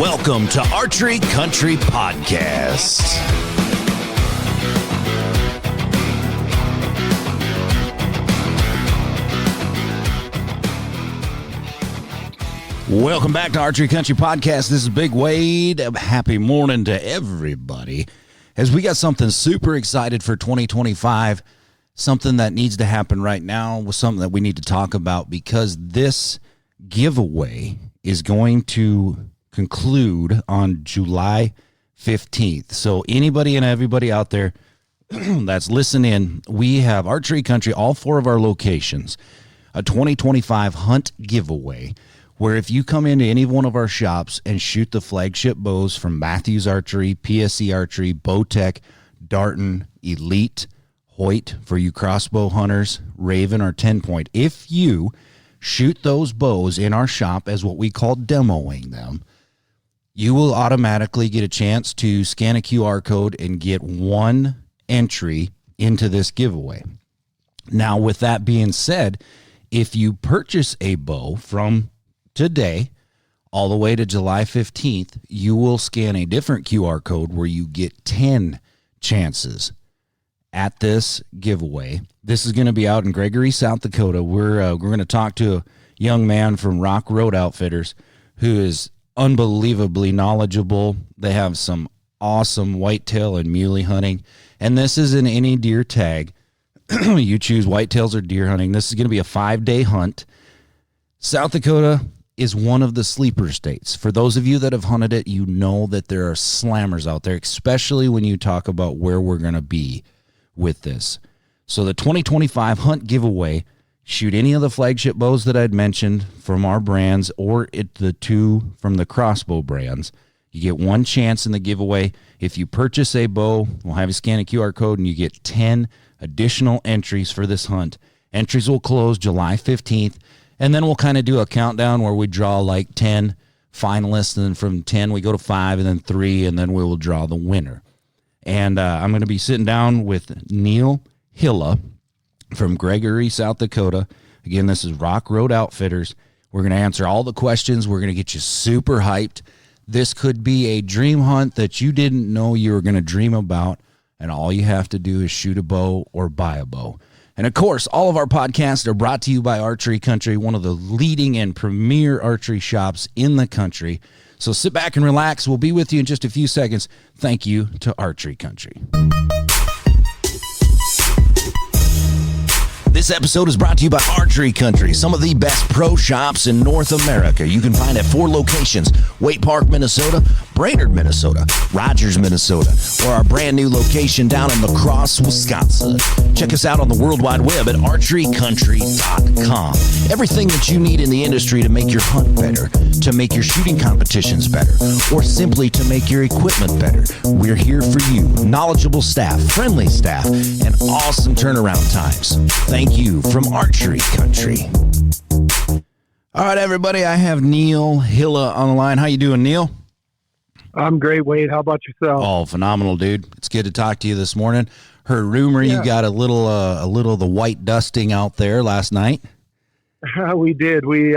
Welcome to Archery Country Podcast. Welcome back to Archery Country Podcast. This is Big Wade. Happy morning to everybody. As we got something super excited for 2025, something that needs to happen right now, was something that we need to talk about because this giveaway is going to conclude on July 15th. So anybody and everybody out there that's listening, we have Archery Country, all four of our locations, a 2025 hunt giveaway, where if you come into any one of our shops and shoot the flagship bows from Mathews Archery, PSE Archery, Bowtech, Darton, Elite, Hoyt, for you crossbow hunters, Ravin, or TenPoint, if you shoot those bows in our shop as what we call demoing them, you will automatically get a chance to scan a QR code and get one entry into this giveaway. Now, with that being said, if you purchase a bow from today all the way to July 15th, you will scan a different QR code where you get 10 chances at this giveaway. This is going to be out in Gregory, South Dakota. We're going to talk to a young man from Rock Road Outfitters who is unbelievably knowledgeable. They have some awesome whitetail and muley hunting, and this isn't any deer tag. You choose whitetails or deer hunting. This is going to be a 5-day hunt. South Dakota is one of the sleeper states. For those of you that have hunted it, you know that there are slammers out there, especially when you talk about where we're going to be with this. So the 2025 hunt giveaway, shoot any of the flagship bows that I'd mentioned from our brands or the two from the crossbow brands. You get one chance in the giveaway. If you purchase a bow, we'll have you scan a QR code and you get 10 additional entries for this hunt. Entries will close July 15th, and then we'll kind of do a countdown where we draw like 10 finalists, and then from 10 we go to 5 and then 3, and then we will draw the winner. And I'm going to be sitting down with Neil Hilla from Gregory, South Dakota. Again, this is Rock Road Outfitters. We're going to answer all the questions. We're going to get you super hyped. This could be a dream hunt that you didn't know you were going to dream about, and all you have to do is shoot a bow or buy a bow. And, of course, all of our podcasts are brought to you by Archery Country, one of the leading and premier archery shops in the country. So sit back and relax. We'll be with you in just a few seconds. Thank you to Archery Country. This episode is brought to you by Archery Country, some of the best pro shops in North America. You can find at 4 locations: Waite Park, Minnesota; Brainerd, Minnesota; Rogers, Minnesota; or our brand new location down in La Crosse, Wisconsin. Check us out on the World Wide Web at archerycountry.com. Everything that you need in the industry to make your hunt better, to make your shooting competitions better, or simply to make your equipment better. We're here for you. Knowledgeable staff, friendly staff, and awesome turnaround times. Thank you from Archery Country. All right, everybody, I have Neil Hilla on the line. How you doing, Neil? I'm great, Wade. How about yourself? Oh, phenomenal, dude. It's good to talk to you this morning. Heard rumor you got a little of the white dusting out there last night. We did. We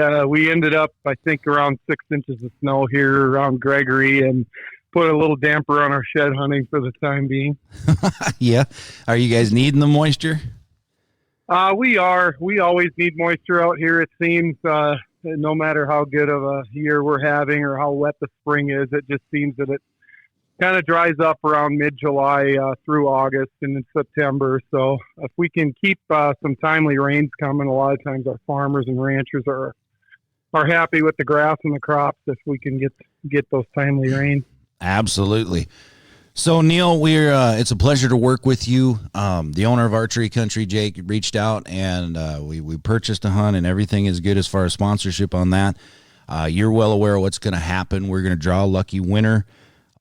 ended up, I think, around 6 inches of snow here around Gregory, and put a little damper on our shed hunting for the time being. Yeah. Are you guys needing the moisture? We are. We always need moisture out here, it seems. No matter how good of a year we're having or how wet the spring is, it just seems that it kind of dries up around mid-July through August and in September. So if we can keep some timely rains coming, a lot of times our farmers and ranchers are happy with the grass and the crops if we can get those timely rains. Absolutely. So, Neil, it's a pleasure to work with you. The owner of Archery Country, Jake, reached out, and we purchased a hunt, and everything is good as far as sponsorship on that. You're well aware of what's going to happen. We're going to draw a lucky winner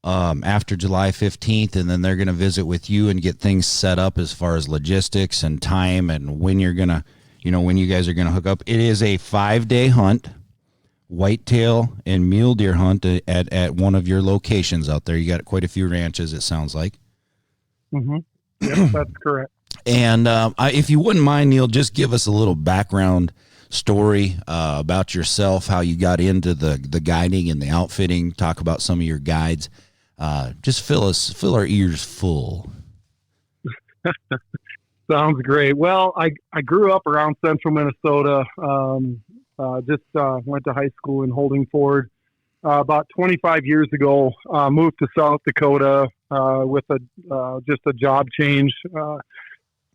after July 15th, and then they're going to visit with you and get things set up as far as logistics and time and when you're going to, when you guys are going to hook up. It is a 5-day hunt. Whitetail and mule deer hunt at one of your locations out there. You got quite a few ranches, it sounds like. Mm-hmm. Yep, that's correct. And if you wouldn't mind, Neil, just give us a little background story about yourself, how you got into the guiding and the outfitting. Talk about some of your guides. Just fill our ears full. Sounds great. Well, I grew up around central Minnesota. Just went to high school in Holdingford. About 25 years ago, moved to South Dakota with just a job change.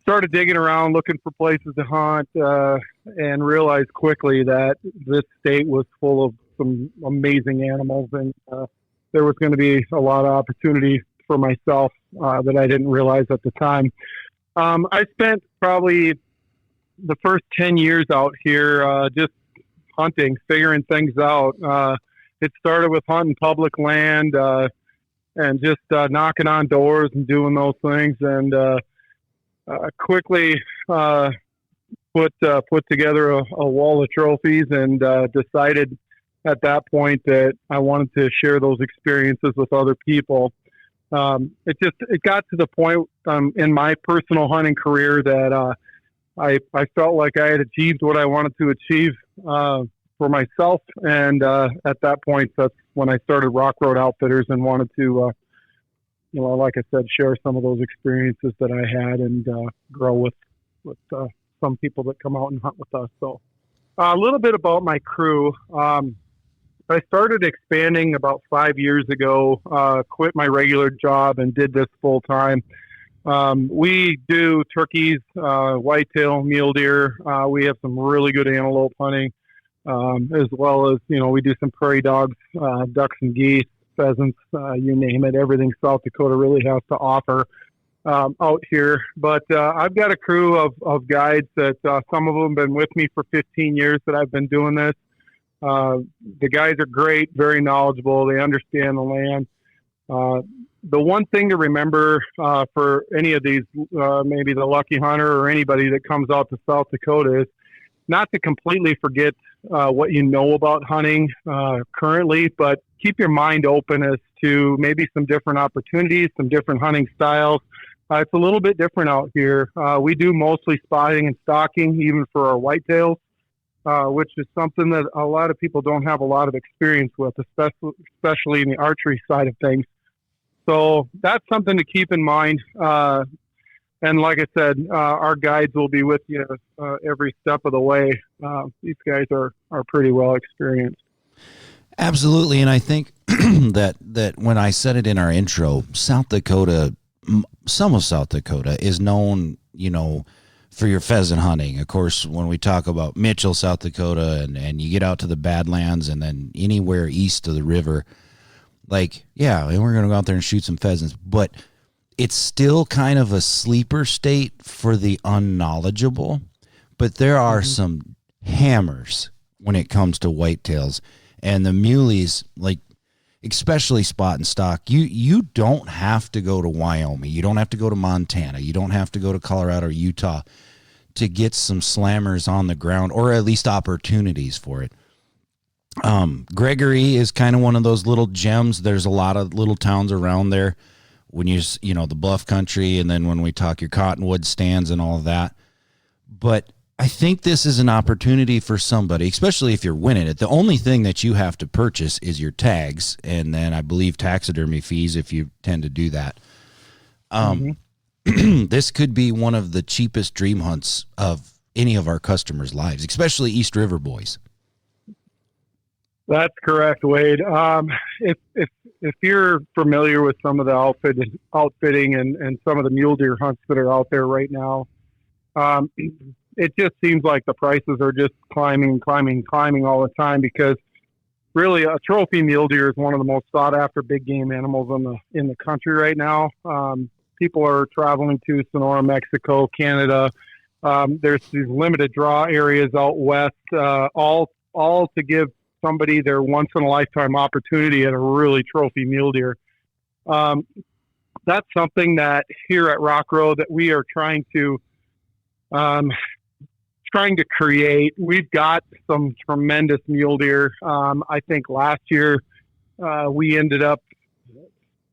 Started digging around, looking for places to hunt, and realized quickly that this state was full of some amazing animals, and there was going to be a lot of opportunity for myself that I didn't realize at the time. I spent probably the first 10 years out here just hunting, figuring things out. It started with hunting public land and just knocking on doors and doing those things, and quickly put together a wall of trophies, and decided at that point that I wanted to share those experiences with other people. It got to the point in my personal hunting career that I felt like I had achieved what I wanted to achieve for myself, and at that point, that's when I started Rock Road Outfitters and wanted to, like I said, share some of those experiences that I had and grow with some people that come out and hunt with us. So a little bit about my crew. I started expanding about 5 years ago, quit my regular job and did this full time. We do turkeys, whitetail, mule deer. We have some really good antelope hunting, as well as, we do some prairie dogs, ducks and geese, pheasants, you name it. Everything South Dakota really has to offer out here. But I've got a crew of guides that some of them have been with me for 15 years that I've been doing this. The guys are great, very knowledgeable. They understand the land. The one thing to remember for any of these, maybe the lucky hunter or anybody that comes out to South Dakota, is not to completely forget what you know about hunting currently, but keep your mind open as to maybe some different opportunities, some different hunting styles. It's a little bit different out here. We do mostly spotting and stalking, even for our whitetails. Which is something that a lot of people don't have a lot of experience with, especially in the archery side of things. So that's something to keep in mind. And like I said, our guides will be with you every step of the way. These guys are pretty well experienced. Absolutely. And I think that when I said it in our intro, South Dakota, some of South Dakota is known, for your pheasant hunting. Of course, when we talk about Mitchell, South Dakota, and you get out to the Badlands and then anywhere east of the river, and we're going to go out there and shoot some pheasants. But it's still kind of a sleeper state for the unknowledgeable. But there are some hammers when it comes to whitetails. And the muleys, especially spot and stock, you don't have to go to Wyoming. You don't have to go to Montana. You don't have to go to Colorado or Utah to get some slammers on the ground, or at least opportunities for it. Gregory is kind of one of those little gems. There's a lot of little towns around there when the bluff country, and then when we talk your cottonwood stands and all of that. But I think this is an opportunity for somebody, especially if you're winning it. The only thing that you have to purchase is your tags, and then I believe taxidermy fees if you tend to do that. This could be one of the cheapest dream hunts of any of our customers' lives, especially East River boys. That's correct, Wade. If you're familiar with some of the outfitting and some of the mule deer hunts that are out there right now, it just seems like the prices are just climbing all the time, because really a trophy mule deer is one of the most sought after big game animals in the country right now. People are traveling to Sonora, Mexico, Canada. There's these limited draw areas out west, all to give somebody their once in a lifetime opportunity at a really trophy mule deer. That's something that here at Rock Road that we are trying to create. We've got some tremendous mule deer. I think last year we ended up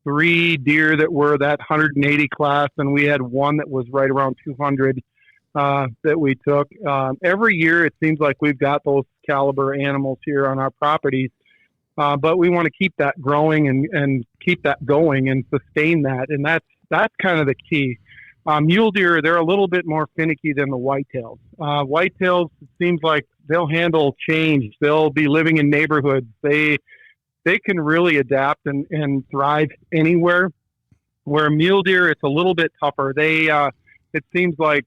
3 deer that were that 180 class, and we had one that was right around 200 that we took. Every year it seems like we've got those caliber animals here on our properties, but we want to keep that growing and keep that going and sustain that. And that's kind of the key. Mule deer, they're a little bit more finicky than the whitetails. Whitetails, it seems like they'll handle change. They'll be living in neighborhoods. They can really adapt and thrive anywhere. Where mule deer, it's a little bit tougher. It seems like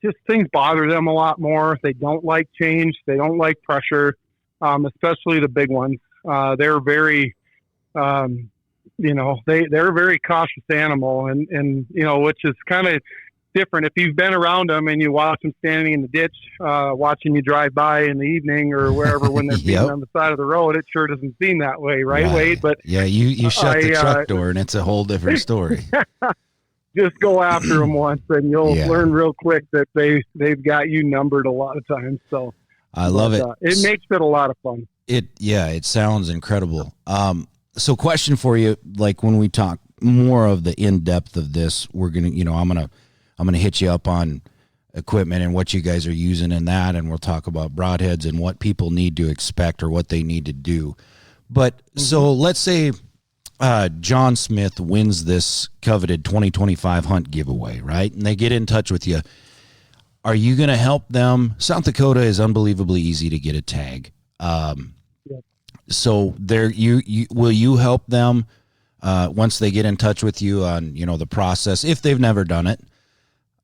just things bother them a lot more. They don't like change. They don't like pressure, especially the big ones. They're very, they're a very cautious animal, and which is kind of different. If you've been around them and you watch them standing in the ditch, watching you drive by in the evening or wherever when they're feeding on the side of the road, it sure doesn't seem that way, right, Wade? But yeah, you shut the truck door and it's a whole different story. Just go after them once, and you'll learn real quick that they've got you numbered a lot of times. So I love it. It makes it a lot of fun. It sounds incredible. So question for you, like when we talk more of the in-depth of this, we're going to, I'm going to hit you up on equipment and what you guys are using in that. And we'll talk about broadheads and what people need to expect or what they need to do. But so let's say, John Smith wins this coveted 2025 hunt giveaway, right? And they get in touch with you. Are you going to help them? South Dakota is unbelievably easy to get a tag. So there, will you help them once they get in touch with you on the process if they've never done it?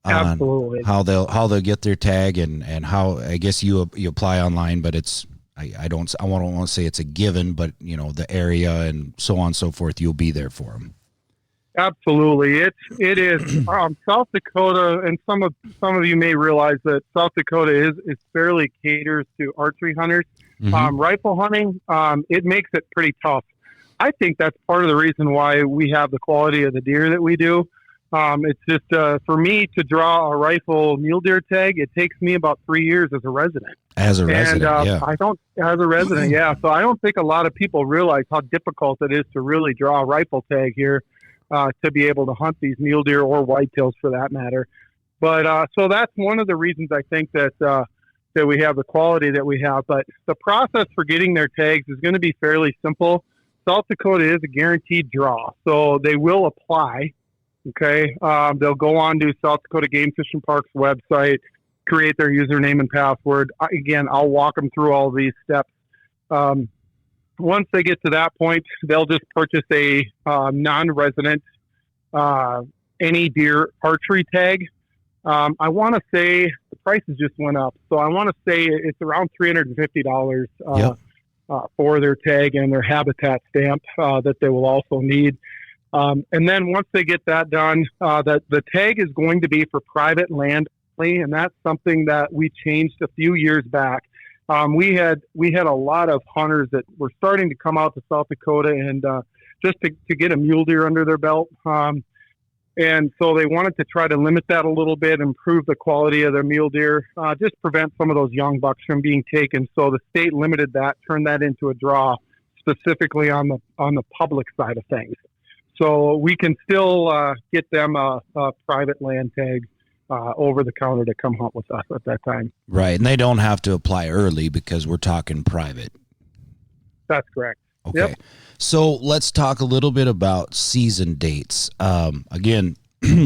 Absolutely. How they'll get their tag and how I guess you apply online, but it's I don't want to say it's a given, but the area and so on and so forth, you'll be there for them. Absolutely. It is South Dakota, and some of you may realize that South Dakota is fairly caters to archery hunters. Rifle hunting, it makes it pretty tough. I think that's part of the reason why we have the quality of the deer that we do. It's just for me to draw a rifle mule deer tag, it takes me about 3 years as a resident. As a resident, So I don't think a lot of people realize how difficult it is to really draw a rifle tag here to be able to hunt these mule deer or whitetails for that matter. But so that's one of the reasons I think that we have the quality that we have. But the process for getting their tags is going to be fairly simple. South Dakota is a guaranteed draw, so they will apply. Okay. They'll go on to South Dakota Game Fish and Parks website, create their username and password. Again, I'll walk them through all these steps. Once they get to that point, they'll just purchase a non-resident any deer archery tag. I want to say the prices just went up, so I want to say it's around $350 for their tag and their habitat stamp that they will also need. And then once they get that done, the tag is going to be for private land only, and that's something that we changed a few years back. We had a lot of hunters that were starting to come out to South Dakota and just to get a mule deer under their belt. And so they wanted to try to limit that a little bit, improve the quality of their mule deer, just prevent some of those young bucks from being taken. So the state limited that, turned that into a draw specifically on the public side of things. So we can still get them a private land tag over the counter to come hunt with us at that time. Right, and they don't have to apply early because we're talking private. That's correct. Okay. Yep. So let's talk a little bit about season dates. Again,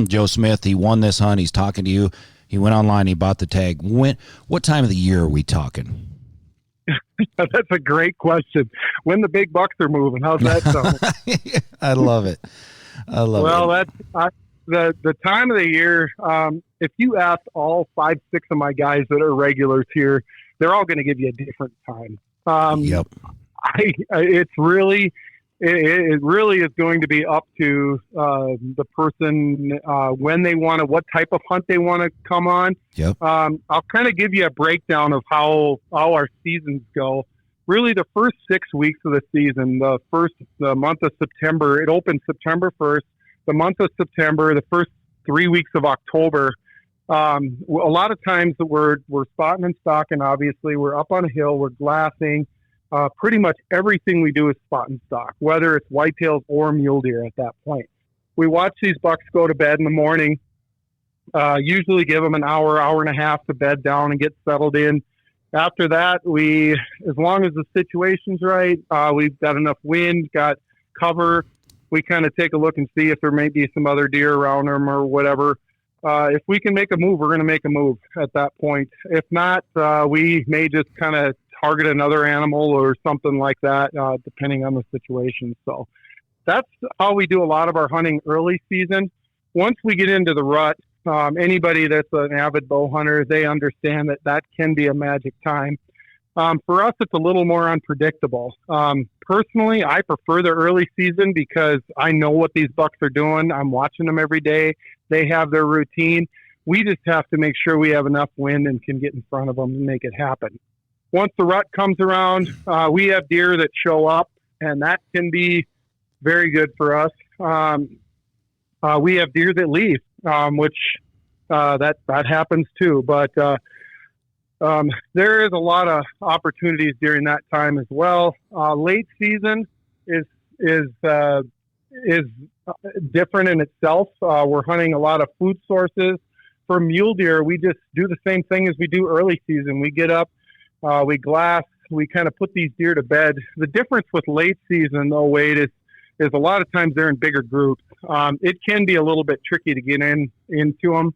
Joe Smith, he won this hunt. He's talking to you. He went online. He bought the tag. What time of the year are we talking? That's a great question. When the big bucks are moving, how's that sound? I love it. Well, that's the time of the year. If you ask all 5-6 of my guys that are regulars here, they're all going to give you a different time. Yep. It really is going to be up to the person when they want to, what type of hunt they want to come on. Yep. I'll kind of give you a breakdown of how our seasons go. Really, the first 6 weeks of the season, the month of September, it opens September 1st. The month of September, the first 3 weeks of October. A lot of times we're spotting and stalking. Obviously, we're up on a hill. We're glassing. Pretty much everything we do is spot and stock, whether it's whitetails or mule deer at that point. We watch these bucks go to bed in the morning, Usually give them an hour, hour and a half to bed down and get settled in. After that, as long as the situation's right, we've got enough wind, got cover, we kind of take a look and see if there may be some other deer around them or whatever. If we can make a move, we're going to make a move at that point. If not, we may just kind of target another animal or something like that, depending on the situation. So that's how we do a lot of our hunting early season. Once we get into the rut, anybody that's an avid bow hunter, they understand that can be a magic time. For us, it's a little more unpredictable. Personally, I prefer the early season because I know what these bucks are doing. I'm watching them every day. They have their routine. We just have to make sure we have enough wind and can get in front of them and make it happen. Once the rut comes around, we have deer that show up, and that can be very good for us. We have deer that leave, which that happens too. But there is a lot of opportunities during that time as well. Late season is different in itself. We're hunting a lot of food sources. For mule deer, we just do the same thing as we do early season. We get up, we glass, we kind of put these deer to bed. The difference with late season, though, Wade, is a lot of times they're in bigger groups. It can be a little bit tricky to get into them.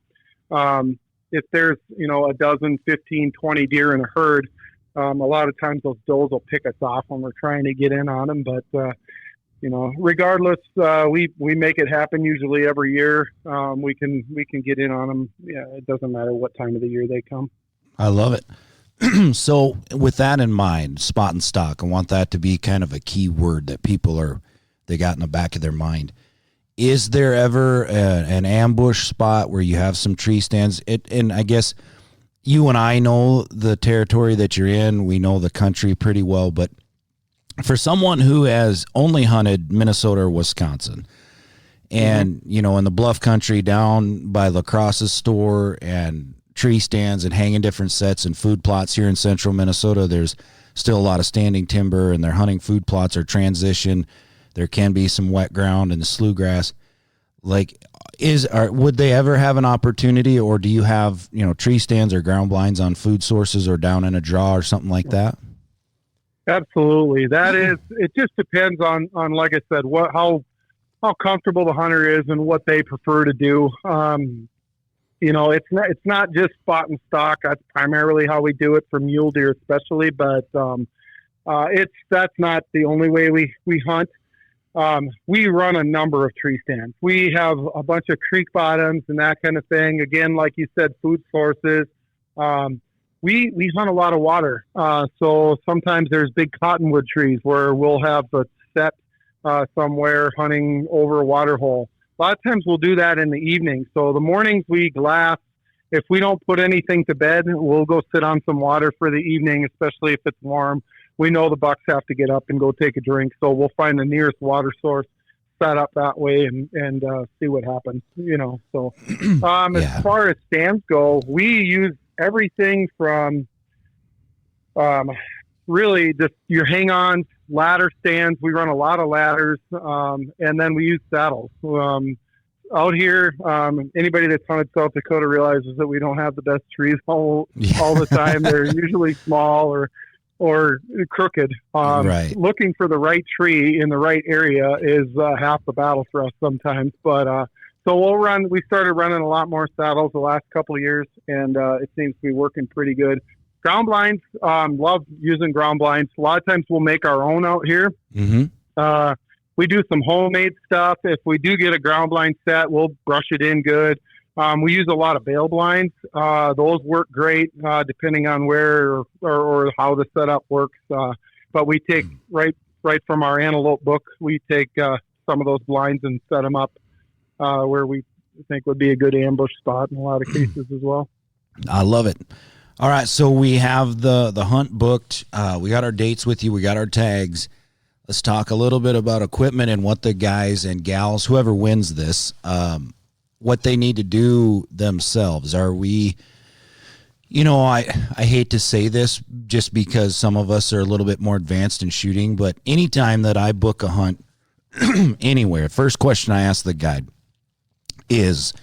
If there's, a dozen, 15, 20 deer in a herd, a lot of times those does will pick us off when we're trying to get in on them. But, regardless, we make it happen usually every year. We can get in on them. Yeah, it doesn't matter what time of the year they come. I love it. So with that in mind, spot and stock, I want that to be kind of a key word that they got in the back of their mind. Is there ever an ambush spot where you have some tree stands? And I guess you and I know the territory that you're in. We know the country pretty well. But for someone who has only hunted Minnesota or Wisconsin and, in the bluff country down by La Crosse's store and tree stands and hanging different sets and food plots here in central Minnesota, there's still a lot of standing timber and they're hunting food plots or transition. There can be some wet ground and the slough grass. Would they ever have an opportunity, or do you have, tree stands or ground blinds on food sources or down in a draw or something like that? Absolutely. It just depends on, like I said, how comfortable the hunter is and what they prefer to do. It's not just spot and stock. That's primarily how we do it for mule deer, especially, but, that's not the only way we hunt. We run a number of tree stands. We have a bunch of creek bottoms and that kind of thing. Again, like you said, food sources. We hunt a lot of water. So sometimes there's big cottonwood trees where we'll have a set somewhere hunting over a water hole. A lot of times we'll do that in the evening. So the mornings we glass. If we don't put anything to bed, we'll go sit on some water for the evening, especially if it's warm. We know the bucks have to get up and go take a drink, so we'll find the nearest water source, set up that way, and see what happens. So as far as stands go, we use everything from really just your hang-ons, ladder stands. We run a lot of ladders, and then we use saddles. Out here, anybody that's hunted South Dakota realizes that we don't have the best trees all the time. They're usually small or crooked. Right. Looking for the right tree in the right area is half the battle for us sometimes. But so we started running a lot more saddles the last couple of years, and it seems to be working pretty good. Ground blinds, love using ground blinds. A lot of times we'll make our own out here. Mm-hmm. We do some homemade stuff. If we do get a ground blind set, we'll brush it in good. We use a lot of bail blinds. Those work great, depending on where or how the setup works. But we take right from our antelope book, we take some of those blinds and set them up where we think would be a good ambush spot in a lot of cases as well. I love it. All right, so we have the hunt booked. We got our dates with you. We got our tags. Let's talk a little bit about equipment and what the guys and gals, whoever wins this, what they need to do themselves. Are we, I hate to say this just because some of us are a little bit more advanced in shooting, but anytime that I book a hunt anywhere, first question I ask the guide is,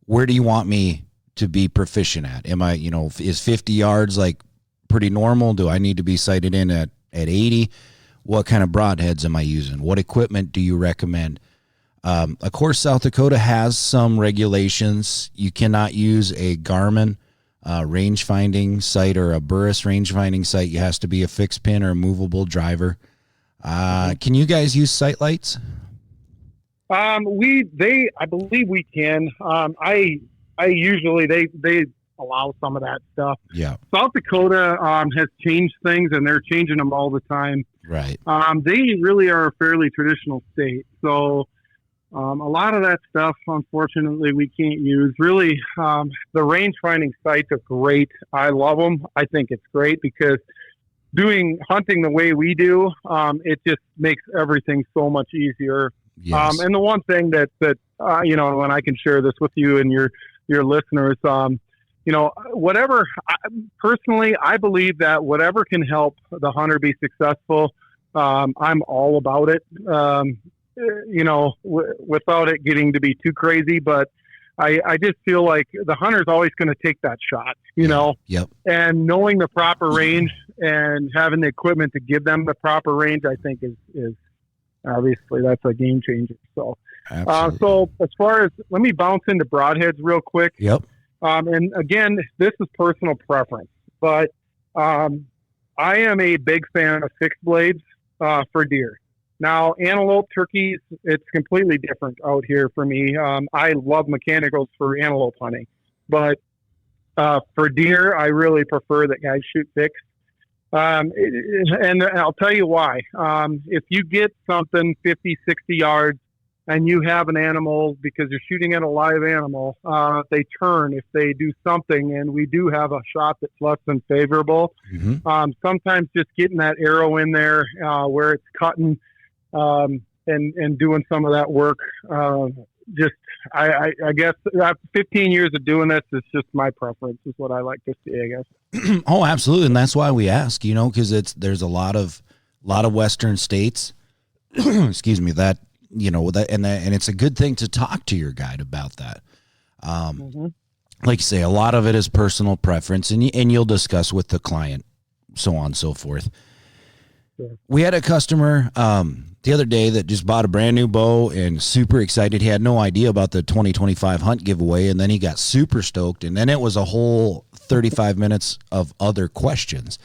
where do you want me to be proficient at? Am I, is 50 yards like pretty normal? Do I need to be sighted in at 80? What kind of broadheads am I using? What equipment do you recommend? Of course, South Dakota has some regulations. You cannot use a Garmin range finding sight or a Burris range finding sight. You has to be a fixed pin or a movable driver. Can you guys use sight lights? I believe we can. I usually they allow some of that stuff. Yeah. South Dakota has changed things, and they're changing them all the time. Right. They really are a fairly traditional state, so a lot of that stuff, unfortunately, we can't use. Really, the range finding sites are great. I love them. I think it's great because doing hunting the way we do, it just makes everything so much easier. Yes. And the one thing that when I can share this with you and your listeners, whatever, personally, I believe that whatever can help the hunter be successful, I'm all about it. Without it getting to be too crazy, but I just feel like the hunter's always going to take that shot, Yep. And knowing the proper range and having the equipment to give them the proper range, I think is obviously that's a game changer. So, so as far as, let me bounce into broadheads real quick. Yep. And again, this is personal preference, but I am a big fan of fixed blades for deer. Now, antelope, turkeys, it's completely different out here for me. I love mechanicals for antelope hunting, but for deer, I really prefer that guys shoot fixed. And I'll tell you why. If you get something 50, 60 yards and you have an animal, because you're shooting at a live animal, if they turn, if they do something, and we do have a shot that's less than favorable, sometimes just getting that arrow in there where it's cutting and doing some of that work, I guess after 15 years of doing this, it's just my preference is what I like to see, I guess. Oh, absolutely. And that's why we ask, because there's a lot of Western states, excuse me, that, and it's a good thing to talk to your guide about that. Like you say, a lot of it is personal preference, and you'll discuss with the client, so on and so forth. Sure. We had a customer the other day that just bought a brand new bow and super excited. He had no idea about the 2025 hunt giveaway, and then he got super stoked, and then it was a whole 35 minutes of other questions.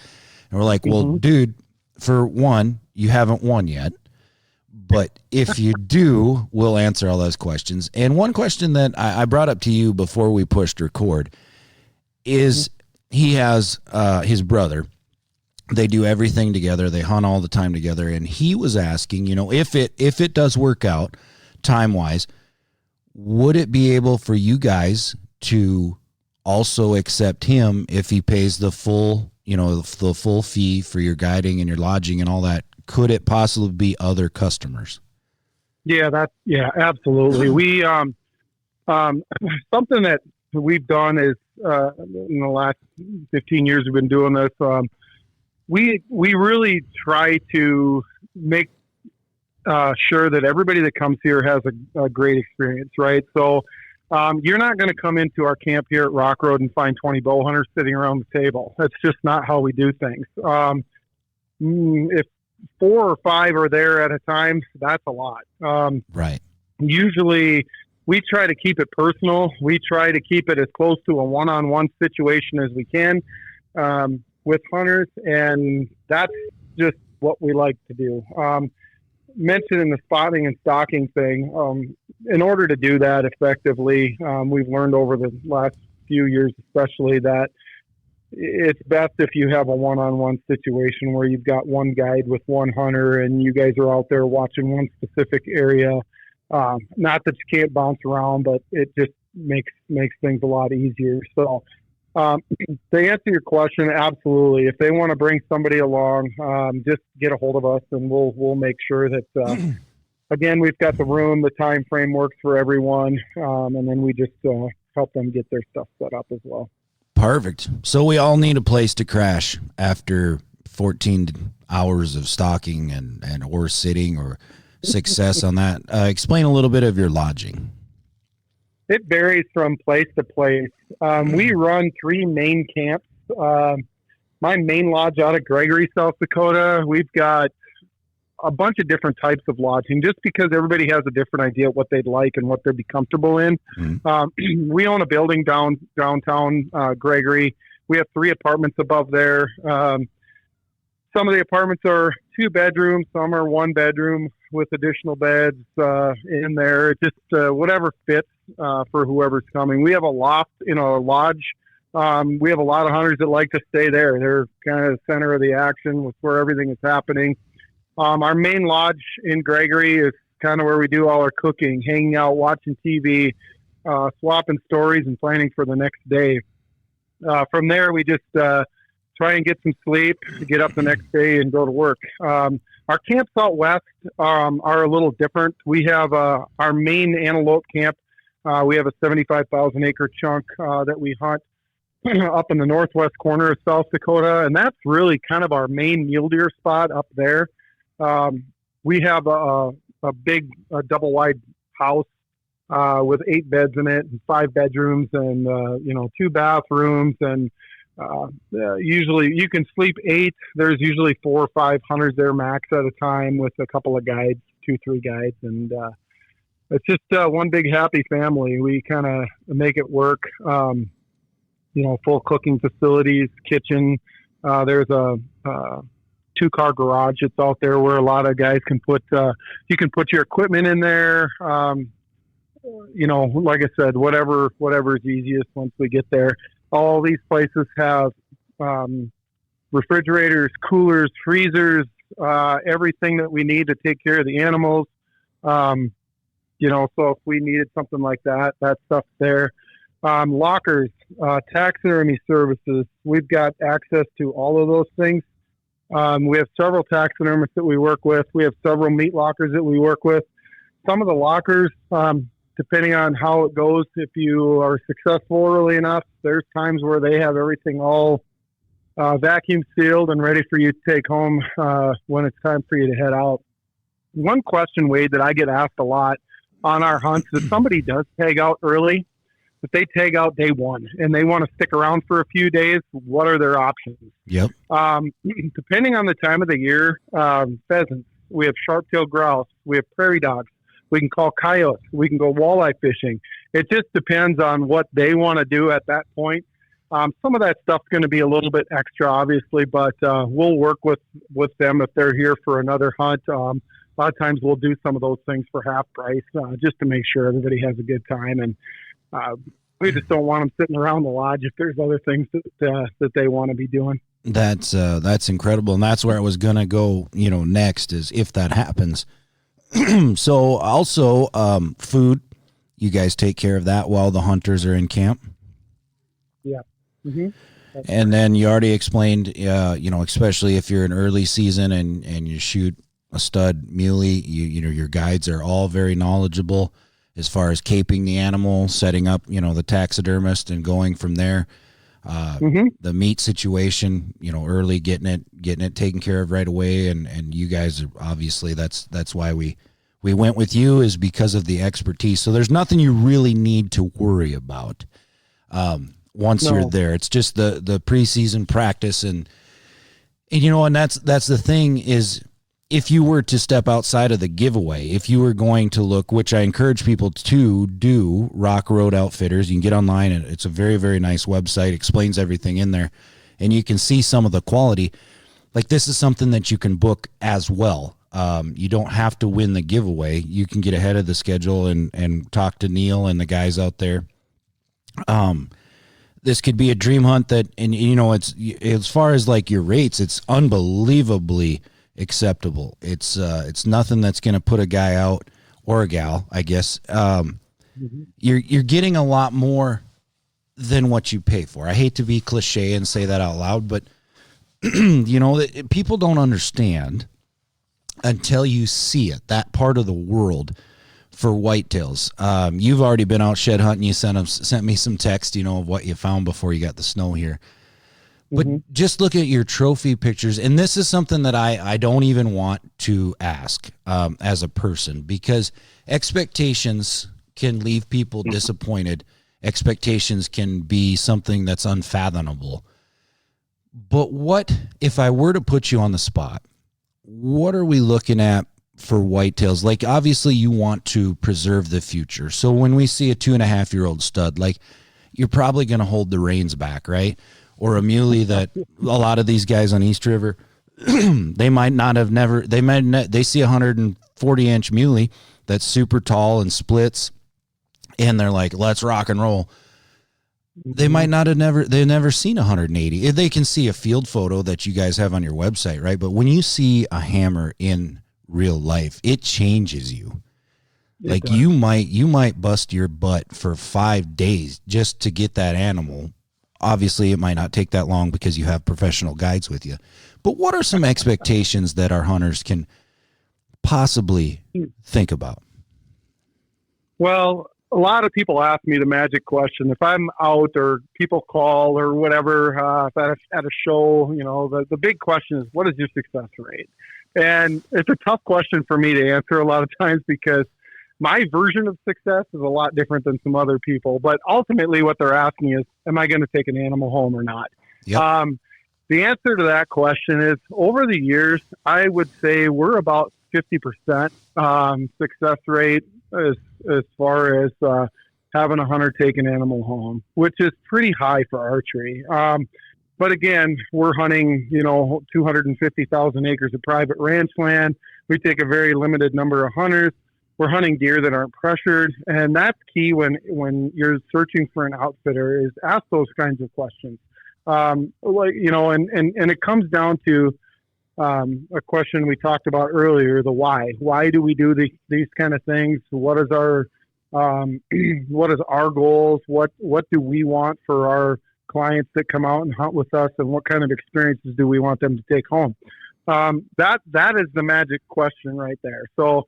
And we're like, well, dude, for one, you haven't won yet, but if you do, we'll answer all those questions. And one question that I brought up to you before we pushed record is he has his brother. They do everything together. They hunt all the time together. And he was asking, if it does work out time-wise, would it be able for you guys to also accept him if he pays the full, the full fee for your guiding and your lodging and all that? Could it possibly be other customers? Yeah, absolutely. We, something that we've done is, in the last 15 years we've been doing this, we really try to make sure that everybody that comes here has a great experience, right? So you're not going to come into our camp here at Rock Road and find 20 bow hunters sitting around the table. That's just not how we do things. If 4 or 5 are there at a time, that's a lot. Right. Usually we try to keep it personal. We try to keep it as close to a one-on-one situation as we can. With hunters, and that's just what we like to do. Mentioning the spotting and stalking thing, in order to do that effectively, we've learned over the last few years especially that it's best if you have a one-on-one situation where you've got one guide with one hunter and you guys are out there watching one specific area. Not that you can't bounce around, but it just makes things a lot easier. So to answer your question, absolutely. If they want to bring somebody along, just get a hold of us and we'll make sure that, again, we've got the room, the time frame works for everyone. And then we just help them get their stuff set up as well. Perfect. So we all need a place to crash after 14 hours of stalking and or sitting or success on that. Explain a little bit of your lodging. It varies from place to place. We run 3 main camps. My main lodge out of Gregory, South Dakota, we've got a bunch of different types of lodging just because everybody has a different idea of what they'd like and what they'd be comfortable in. We own a building downtown Gregory. We have 3 apartments above there. Some of the apartments are 2 bedrooms. Some are 1 bedroom with additional beds in there. Just whatever fits for whoever's coming. We have a loft in our lodge. We have a lot of hunters that like to stay there. They're kind of the center of the action with where everything is happening. Our main lodge in Gregory is kind of where we do all our cooking, hanging out, watching TV, swapping stories, and planning for the next day. From there, we just try and get some sleep, get up the next day, and go to work. Our camps out west are a little different. We have our main antelope camp. We have a 75,000 acre chunk that we hunt up in the northwest corner of South Dakota, and that's really kind of our main mule deer spot up there. We have a big double wide house with 8 beds in it and 5 bedrooms and 2 bathrooms, and usually you can sleep 8. There's usually 4 or 5 hunters there max at a time with a couple of guides, 2-3 guides, and it's just one big happy family. We kind of make it work. Full cooking facilities, kitchen. There's a 2-car garage that's out there where a lot of guys can put you can put your equipment in there. Like I said, whatever is easiest once we get there. All these places have refrigerators, coolers, freezers, everything that we need to take care of the animals. So if we needed something like that stuff's there. Lockers, taxidermy services. We've got access to all of those things. We have several taxidermists that we work with. We have several meat lockers that we work with. Some of the lockers, depending on how it goes, if you are successful early enough, there's times where they have everything all vacuum sealed and ready for you to take home when it's time for you to head out. One question, Wade, that I get asked a lot on our hunts, if somebody does tag out early, if they tag out day 1 and they want to stick around for a few days, what are their options? Yep. Depending on the time of the year, pheasants, we have sharp-tailed grouse, we have prairie dogs, we can call coyotes, we can go walleye fishing. It just depends on what they want to do at that point. Some of that stuff's going to be a little bit extra, obviously, but we'll work with them if they're here for another hunt. A lot of times we'll do some of those things for half price just to make sure everybody has a good time. And we just don't want them sitting around the lodge if there's other things that they want to be doing. That's incredible, and that's where I was gonna go. Next is if that happens. So also food, you guys take care of that while the hunters are in camp. Yeah. Mm-hmm. And then you already explained, especially if you're in early season and you shoot a stud muley, your guides are all very knowledgeable as far as caping the animal, setting up, the taxidermist and going from there. The meat situation, early getting it taken care of right away. And you guys are obviously that's why we went with you, is because of the expertise. So there's nothing you really need to worry about. Once you're there, it's just the preseason practice and that's the thing is, if you were to step outside of the giveaway, if you were going to look, which I encourage people to do, Rock Road Outfitters, you can get online and it's a very, very nice website, explains everything in there, and you can see some of the quality. Like, this is something that you can book as well. You don't have to win the giveaway. You can get ahead of the schedule and talk to Neil and the guys out there. This could be a dream hunt it's as far as like your rates, it's unbelievably acceptable. It's nothing that's going to put a guy out, or a gal, I guess. You're getting a lot more than what you pay for. I hate to be cliche and say that out loud, but people don't understand until you see it, that part of the world for whitetails. You've already been out shed hunting. You sent me some text, of what you found before you got the snow here. But just look at your trophy pictures, and this is something that I don't even want to ask as a person, because expectations can leave people disappointed. Expectations can be something that's unfathomable. But what if I were to put you on the spot? What are we looking at for whitetails? Like, obviously you want to preserve the future. So when we see a 2.5-year-old stud, like, you're probably going to hold the reins back, right? Or a muley that a lot of these guys on East River, they might not have never, they see a 140-inch muley that's super tall and splits, and they're like, let's rock and roll. They might not have they've never seen 180. They can see a field photo that you guys have on your website, right? But when you see a hammer in real life, it changes you. Like, you might bust your butt for 5 days just to get that animal. Obviously, it might not take that long because you have professional guides with you. But what are some expectations that our hunters can possibly think about? Well, a lot of people ask me the magic question. If I'm out or people call or whatever, if at a show, you know, the big question is, what is your success rate? And it's a tough question for me to answer a lot of times because my version of success is a lot different than some other people. But ultimately what they're asking is, am I going to take an animal home or not? Yep. The answer to that question is, over the years, I would say we're about 50% success rate as far as having a hunter take an animal home, which is pretty high for archery. But again, we're hunting, 250,000 acres of private ranch land. We take a very limited number of hunters. We're hunting deer that aren't pressured. And that's key when you're searching for an outfitter, is ask those kinds of questions. And it comes down to a question we talked about earlier, the why. Why do we do these kind of things? What is our goals? What do we want for our clients that come out and hunt with us, and what kind of experiences do we want them to take home? That is the magic question right there. So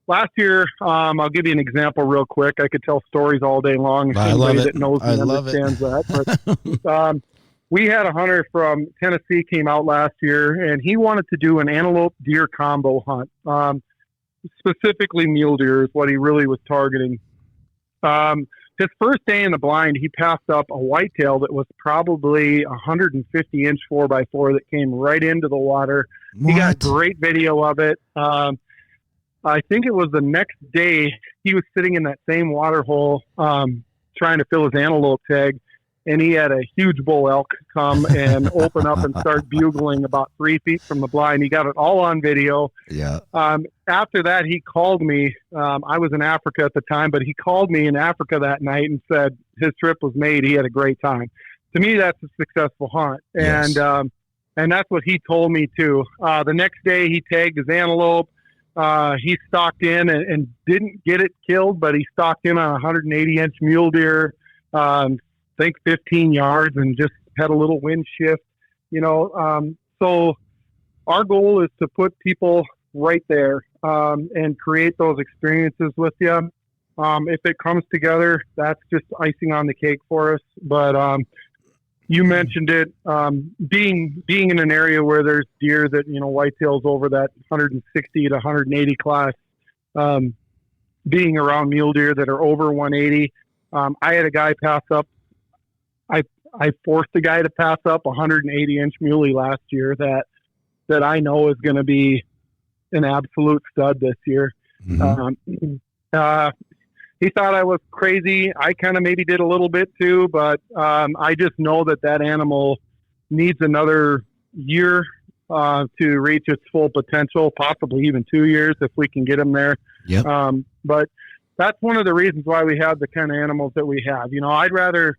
last year, I'll give you an example real quick. I could tell stories all day long. Anybody that knows me understands that. But we had a hunter from Tennessee came out last year, and he wanted to do an antelope deer combo hunt. Specifically mule deer is what he really was targeting. His first day in the blind, he passed up a whitetail that was probably 150-inch 4x4 that came right into the water. What? He got great video of it. I think it was the next day he was sitting in that same water hole trying to fill his antelope tag, and he had a huge bull elk come and open up and start bugling about 3 feet from the blind. He got it all on video. Yeah. After that, he called me. I was in Africa at the time, but he called me in Africa that night and said his trip was made. He had a great time. To me, that's a successful hunt. Yes. And that's what he told me too. The next day he tagged his antelope. He stalked in and didn't get it killed, but he stalked in on a 180-inch mule deer, think 15 yards, and just had a little wind shift, so our goal is to put people right there, and create those experiences with you. If it comes together, that's just icing on the cake for us. But, you mentioned it, being in an area where there's deer that, whitetails over that 160 to 180 class, being around mule deer that are over 180. I had a guy pass up. I forced a guy to pass up a 180-inch muley last year that I know is going to be an absolute stud this year. Mm-hmm. He thought I was crazy. I kind of maybe did a little bit too, but I just know that animal needs another year to reach its full potential, possibly even 2 years if we can get him there. Yep. But that's one of the reasons why we have the kind of animals that we have. I'd rather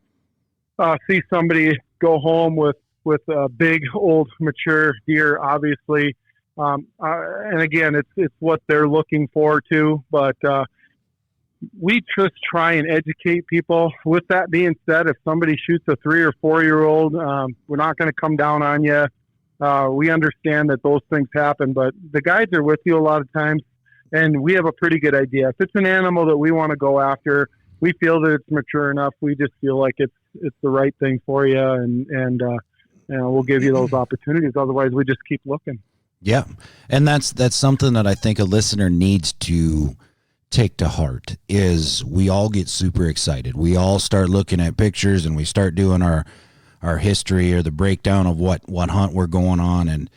see somebody go home with a big, old, mature deer, obviously. And again, it's what they're looking for too. But we just try and educate people. With that being said, if somebody shoots a 3 or 4 year old, we're not going to come down on you. We understand that those things happen, but the guides are with you a lot of times, and we have a pretty good idea. If it's an animal that we want to go after, we feel that it's mature enough. We just feel like it's the right thing for you, and we'll give you those opportunities. Otherwise, we just keep looking. Yeah, and that's something that I think a listener needs to take to heart is we all get super excited. We all start looking at pictures and we start doing our history or the breakdown of what hunt we're going on. And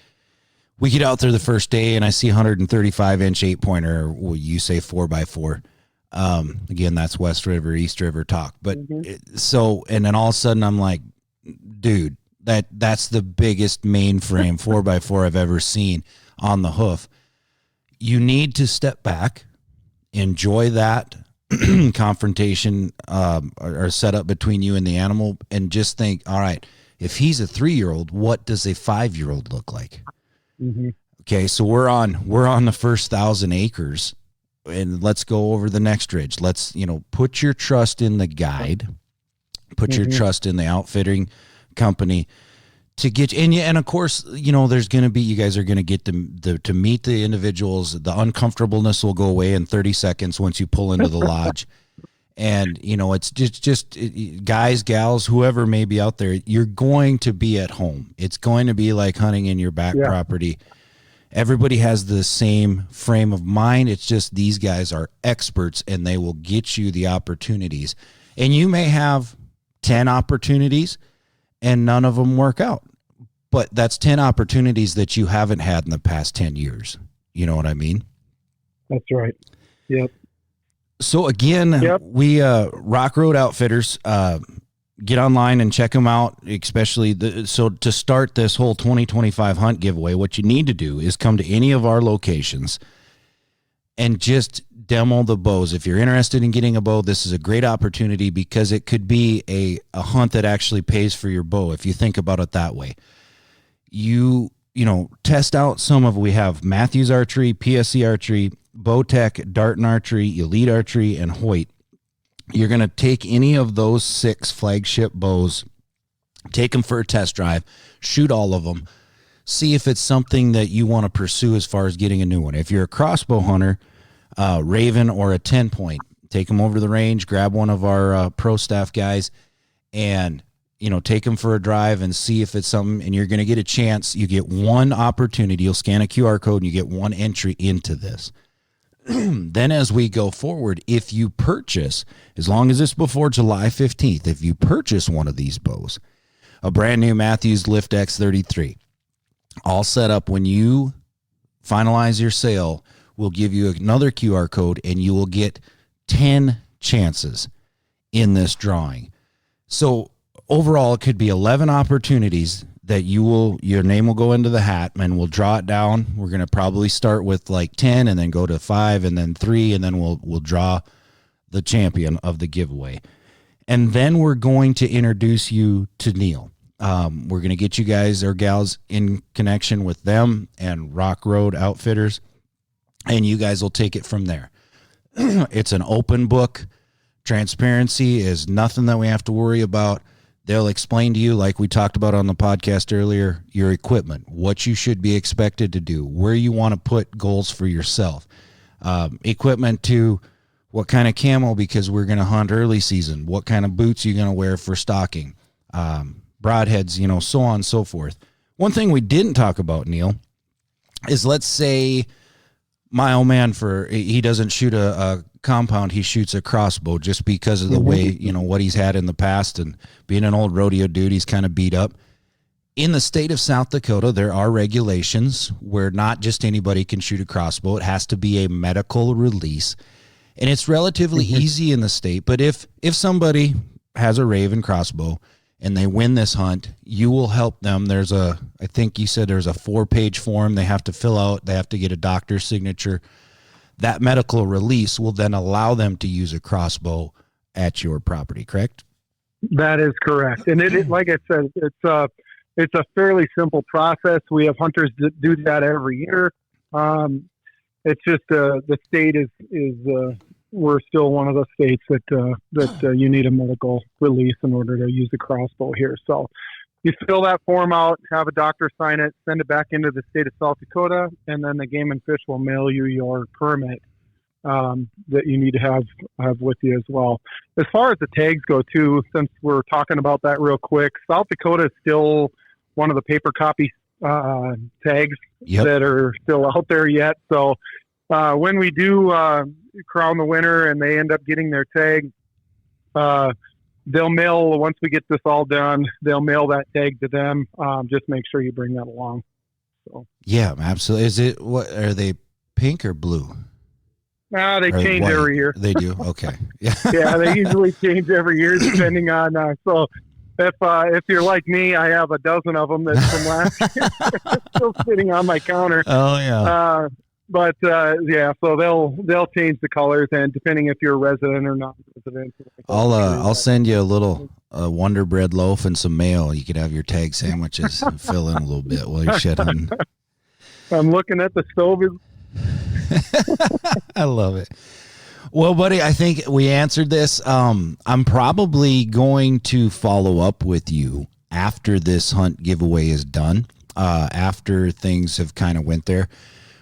we get out there the first day and I see 135-inch 8-pointer, or you say 4x4. Again, that's West River, East River talk. But so, and then all of a sudden I'm like, dude, that's the biggest mainframe 4x4 I've ever seen on the hoof. You need to step back, enjoy that confrontation or setup between you and the animal, and just think, all right, if he's a 3-year-old, what does a 5-year-old look like? Okay, so we're on the first 1,000 acres, and let's go over the next ridge. Let's, put your trust in the guide, put your trust in the outfitting company to get you. And of course, there's going to be, you guys are going to get to meet the individuals. The uncomfortableness will go away in 30 seconds once you pull into the lodge. And, it's just guys, gals, whoever may be out there, you're going to be at home. It's going to be like hunting in your back property. Everybody has the same frame of mind. It's just these guys are experts and they will get you the opportunities. And you may have 10 opportunities and none of them work out. But that's 10 opportunities that you haven't had in the past 10 years. You know what I mean? That's right. Yep. So again, we Rock Road Outfitters, get online and check them out, especially so to start this whole 2025 hunt giveaway, what you need to do is come to any of our locations and just demo the bows. If you're interested in getting a bow, this is a great opportunity because it could be a hunt that actually pays for your bow. If you think about it that way, you test out some of, we have Mathews Archery, PSE Archery, Bowtech, Darton Archery, Elite Archery, and Hoyt. You're going to take any of those 6 flagship bows, take them for a test drive, shoot all of them, see if it's something that you want to pursue as far as getting a new one. If you're a crossbow hunter, Ravin or a TenPoint, take them over to the range, grab one of our pro staff guys, and take them for a drive and see if it's something, and you're going to get a chance. You get one opportunity. You'll scan a QR code and you get one entry into this. Then as we go forward, if you purchase, as long as it's before July 15th, if you purchase one of these bows, a brand new Mathews Lift X33, all set up, when you finalize your sale, we'll give you another QR code and you will get 10 chances in this drawing. So overall, it could be 11 opportunities that your name will go into the hat, and we'll draw it down. We're going to probably start with like 10 and then go to 5 and then 3, and then we'll draw the champion of the giveaway. And then we're going to introduce you to Neil. We're going to get you guys or gals in connection with them and Rock Road Outfitters, and you guys will take it from there. It's an open book. Transparency is nothing that we have to worry about. They'll explain to you, like we talked about on the podcast earlier, your equipment, what you should be expected to do, where you want to put goals for yourself, equipment to what kind of camo, because we're going to hunt early season, what kind of boots you're going to wear for stalking, broadheads, so on and so forth. One thing we didn't talk about, Neil, is let's say my old man, he doesn't shoot a compound, he shoots a crossbow just because of the way, what he's had in the past, and being an old rodeo dude, he's kind of beat up. In the state of South Dakota, there are regulations where not just anybody can shoot a crossbow. It has to be a medical release, and it's relatively easy in the state. But if somebody has a Ravin crossbow and they win this hunt, you will help them. I think you said there's a 4-page form they have to fill out. They have to get a doctor's signature. That medical release will then allow them to use a crossbow at your property, correct? That is correct. And it like I said, it's a fairly simple process. We have hunters that do that every year. It's just the state is we're still one of the states that you need a medical release in order to use a crossbow here. So you fill that form out, have a doctor sign it, send it back into the state of South Dakota, and then the Game and Fish will mail you your permit that you need to have with you as well. As far as the tags go, too, since we're talking about that real quick, South Dakota is still one of the paper copy tags that are still out there yet. So when we do crown the winner and they end up getting their tag, they'll mail, once we get this all done, they'll mail that tag to them. Just make sure you bring that along. So. Yeah, absolutely. What are they, pink or blue? They change white? Every year. They do? Okay. Yeah. Yeah, they usually change every year depending on, so if you're like me, I have a dozen of them that's from last year still sitting on my counter. Oh yeah. So they'll change the colors, and depending if you're a resident or not resident. I'll send you a little Wonder Bread loaf and some mail. You could have your tag sandwiches and fill in a little bit while you're shed hunting. I'm looking at the stove. I love it. Well, buddy, I think we answered this. I'm probably going to follow up with you after this hunt giveaway is done, after things have kind of went there.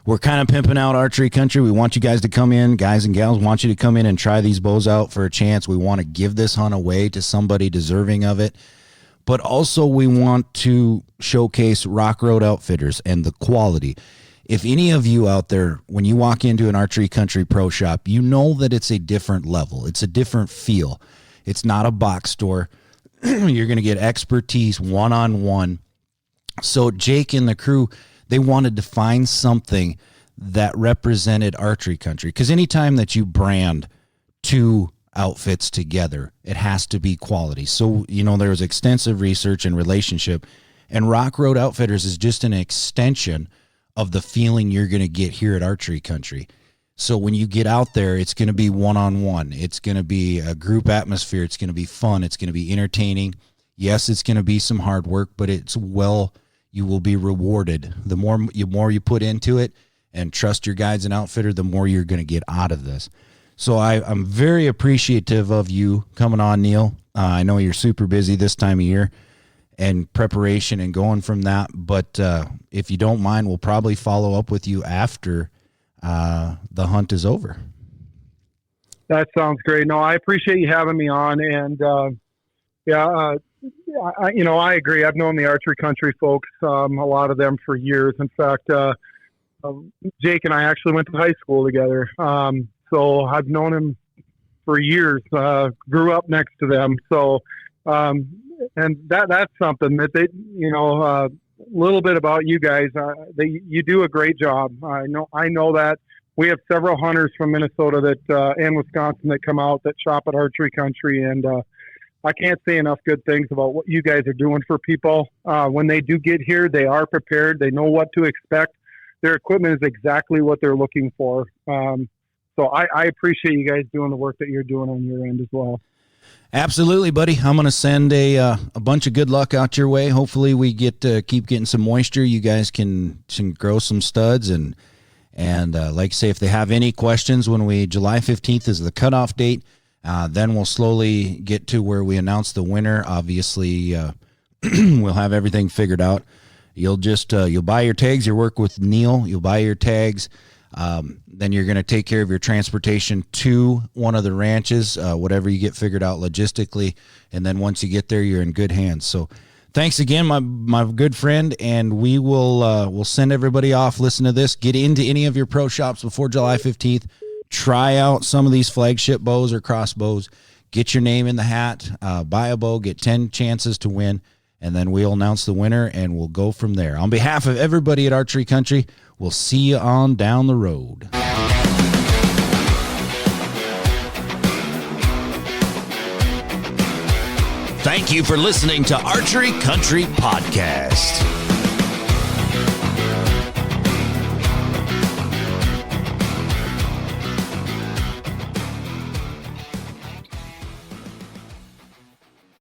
We're kind of pimping out Archery Country. We want you guys to come in, guys and gals, want you to come in and try these bows out for a chance. We want to give this hunt away to somebody deserving of it. But also we want to showcase Rock Road Outfitters and the quality. If any of you out there, when you walk into an Archery Country pro shop, you know that it's a different level. It's a different feel. It's not a box store. You're going to get expertise one-on-one. So Jake and the crew, they wanted to find something that represented Archery Country. Because anytime that you brand two outfits together, it has to be quality. So, there was extensive research and relationship. And Rock Road Outfitters is just an extension of the feeling you're going to get here at Archery Country. So when you get out there, it's going to be one-on-one. It's going to be a group atmosphere. It's going to be fun. It's going to be entertaining. Yes, it's going to be some hard work, but you will be rewarded. The more you put into it and trust your guides and outfitter, the more you're going to get out of this. So I'm very appreciative of you coming on, Neil. I know you're super busy this time of year and preparation and going from that. But if you don't mind, we'll probably follow up with you after the hunt is over. That sounds great. No, I appreciate you having me on. And I agree. I've known the Archery Country folks, a lot of them for years. In fact, Jake and I actually went to high school together. So I've known him for years, grew up next to them. So, and that's something that they, a little bit about you guys. You do a great job. I know that. We have several hunters from Minnesota and Wisconsin that come out that shop at Archery Country, and I can't say enough good things about what you guys are doing for people. When they do get here, they are prepared. They know what to expect. Their equipment is exactly what they're looking for. So I appreciate you guys doing the work that you're doing on your end as well. Absolutely, buddy. I'm going to send a bunch of good luck out your way. Hopefully we get to keep getting some moisture. You guys can grow some studs. And like I say, if they have any questions, July 15th is the cutoff date. Then we'll slowly get to where we announce the winner. Obviously, we'll have everything figured out. You'll buy your tags. You work with Neil. You'll buy your tags. Then you're going to take care of your transportation to one of the ranches, whatever you get figured out logistically. And then once you get there, you're in good hands. So thanks again, my good friend. And we'll send everybody off. Listen to this. Get into any of your pro shops before July 15th. Try out some of these flagship bows or crossbows. Get your name in the hat. Buy a bow. Get 10 chances to win. And then we'll announce the winner, and we'll go from there. On behalf of everybody at Archery Country, we'll see you on down the road. Thank you for listening to Archery Country Podcast.